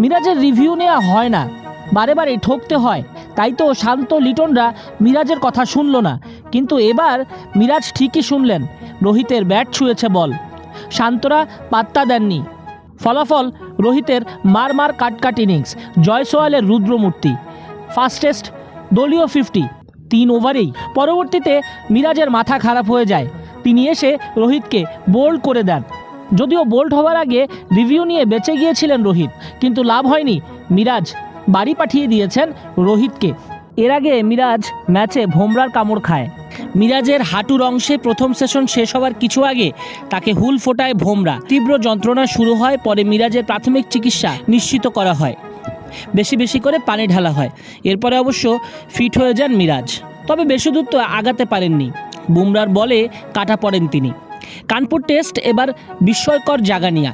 মিরাজের রিভিউ নেওয়া হয় না, বারে বারে ঠকতে হয়। তাই তো শান্ত লিটনরা মিরাজের কথা শুনল না। কিন্তু এবার মিরাজ ঠিকই শুনলেন, রোহিতের ব্যাট ছুঁয়েছে বল। শান্তরা পাত্তা দেননি। ফলাফল রোহিতের মার কাট ইনিংস, জয়সওয়ালের রুদ্রমূর্তি। ফাস্টেস্ট দলীয় 50 3 ওভারেই। পরবর্তীতে মিরাজের মাথা খারাপ হয়ে যায়। তিনি এসে রোহিতকে বোল্ড করে দেন। যদিও বোল্ড হওয়ার আগে রিভিউ নিয়ে বেঁচে গিয়েছিলেন রোহিত, কিন্তু লাভ হয়নি। মিরাজ বাড়ি পাঠিয়ে দিয়েছেন রোহিতকে। এর আগে মিরাজ ম্যাচে ভোমরার কামড় খায়। মিরাজের হাঁটুর অংশে প্রথম সেশন শেষ হওয়ার কিছু আগে তাকে হুল ফোটায় ভোমরা। তীব্র যন্ত্রণা শুরু হয়। পরে মিরাজের প্রাথমিক চিকিৎসা নিশ্চিত করা হয়, বেশি বেশি করে পানি ঢালা হয়। এরপরে অবশ্য ফিট হয়ে যান মিরাজ, তবে বেশি দূর তো আগাতে পারেননি। বুমরার বলে কাটা পড়েন তিনি। কানপুর টেস্ট এবার বিস্ময়কর জাগানিয়া।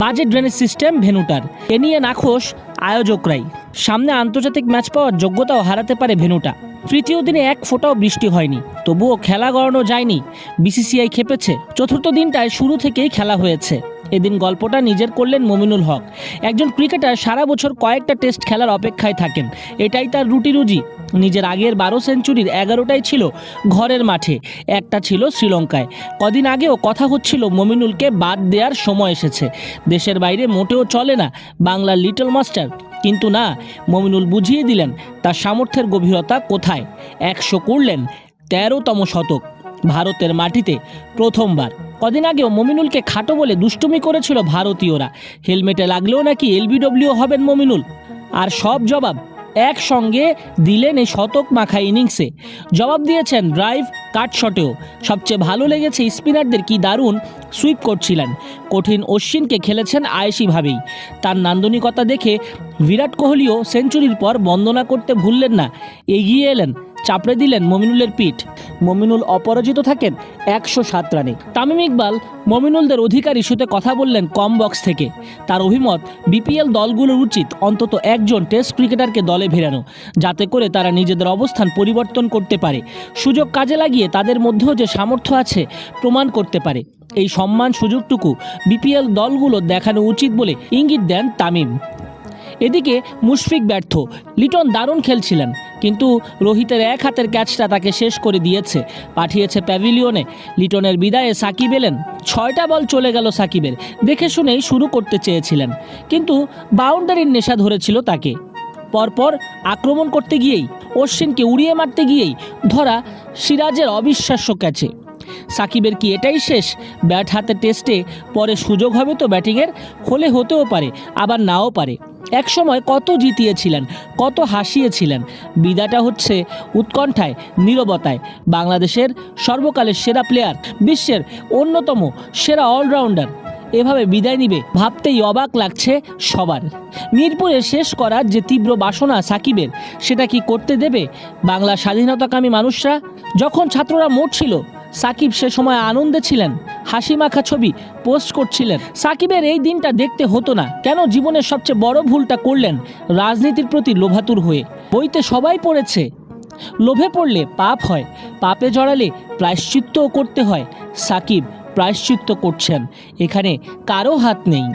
বাজে ড্রেনেজ সিস্টেম ভেন্যুটার, এ নিয়ে নাখোশ আয়োজকরাই। সামনে আন্তর্জাতিক ম্যাচ পাওয়ার যোগ্যতাও হারাতে পারে ভেন্যুটা। তৃতীয় দিনে এক ফোঁটাও বৃষ্টি হয়নি, তবুও খেলা গড়ানো যায়নি। বিসিসিআই খেপেছে। চতুর্থ দিনটায় শুরু থেকেই খেলা হয়েছে। এদিন গল্পটা নিজের করলেন মমিনুল হক। একজন ক্রিকেটার সারা বছর কয়েকটা টেস্ট খেলার অপেক্ষায় থাকেন, এটাই তার রুজি। নিজের আগের 12 সেঞ্চুরির 11টাই ছিল ঘরের মাঠে, একটা ছিল শ্রীলঙ্কায়। কদিন আগেও কথা হচ্ছিল মমিনুলকে বাদ দেওয়ার সময় এসেছে। দেশের বাইরে মোটেও চলে না বাংলার লিটল মাস্টার। কিন্তু না, মমিনুল বুঝিয়ে দিলেন তার সামর্থ্যের গভীরতা কোথায়। 100 করলেন 13তম শতক ভারতের মাটিতে প্রথমবার। কদিন আগেও মমিনুলকে খাটো বলে দুষ্টুমি করেছিল ভারতীয়রা। হেলমেটে লাগলেও নাকি এলবিডব্লিউ হবেন মমিনুল। আর সব জবাব একসঙ্গে দিলেন এই শতক মাখা ইনিংসে। জবাব দিয়েছেন ড্রাইভ কাট শটেও। সবচেয়ে ভালো লেগেছে স্পিনারদের কি দারুণ সুইপ করছিলেন। কঠিন অশ্বিনকে খেলেছেন আয়েশিভাবেই। তার নান্দনিকতা দেখে বিরাট কোহলিও সেঞ্চুরির পর বন্দনা করতে ভুললেন না। এগিয়ে এলেন, চাপড়ে দিলেন মমিনুলের পিঠ। মমিনুল অপরাজিত থাকেন 107 রানে। তামিম ইকবাল মমিনুলদের অধিকার ইস্যুতে কথা বললেন কম বক্স থেকে। তার অভিমত, বিপিএল দলগুলোর উচিত অন্তত একজন টেস্ট ক্রিকেটারকে দলে ফেরানো, যাতে করে তারা নিজেদের অবস্থান পরিবর্তন করতে পারে। সুযোগ কাজে লাগিয়ে তাদের মধ্যেও যে সামর্থ্য আছে প্রমাণ করতে পারে। এই সম্মান সুযোগটুকু বিপিএল দলগুলো দেখানো উচিত বলে ইঙ্গিত দেন তামিম। এদিকে মুশফিক ব্যর্থ। লিটন দারুণ খেলছিলেন, কিন্তু রোহিতের এক হাতের ক্যাচটা তাকে শেষ করে দিয়েছে, পাঠিয়েছে প্যাভিলিয়নে। লিটনের বিদায়ে সাকিব এলেন। 6টা বল চলে গেল সাকিবের। দেখে শুনেই শুরু করতে চেয়েছিলেন, কিন্তু বাউন্ডারির নেশা ধরেছিল তাকে। পরপর আক্রমণ করতে গিয়েই, অশ্বিনকে উড়িয়ে মারতে গিয়েই ধরা সিরাজের অবিশ্বাস্য ক্যাচে। সাকিবের কি এটাই শেষ ব্যাট হাতে টেস্টে? পরে সুযোগ হবে তো ব্যাটিংয়ের, হলে হতেও পারে, আবার নাও পারে। একসময় কত জিতিয়েছিলেন, কত হাসিয়েছিলেন। বিদায়টা হচ্ছে উৎকণ্ঠায়, নীরবতায়। বাংলাদেশের সর্বকালের সেরা প্লেয়ার, বিশ্বের অন্যতম সেরা অলরাউন্ডার এভাবে বিদায় নিবে ভাবতেই অবাক লাগছে সবার। মিরপুরে শেষ করার যে তীব্র বাসনা সাকিবের, সেটা কি করতে দেবে বাংলা স্বাধীনতাকামী মানুষরা? যখন ছাত্ররা মরছিল, সাকিব সে সময় আনন্দে ছিলেন, হাসি মাখা ছবি পোস্ট করছিলেন। সাকিবের এই দিনটা দেখতে হতো না কেন? জীবনের সবচেয়ে বড় ভুলটা করলেন রাজনীতির প্রতি লোভাতুর হয়ে। বইতে সবাই পড়েছে, লোভে পড়লে পাপ হয়, পাপে জড়ালে প্রায়শ্চিত্তও করতে হয়। সাকিব প্রায়শ্চিত্ত করছেন, এখানে কারো হাত নেই।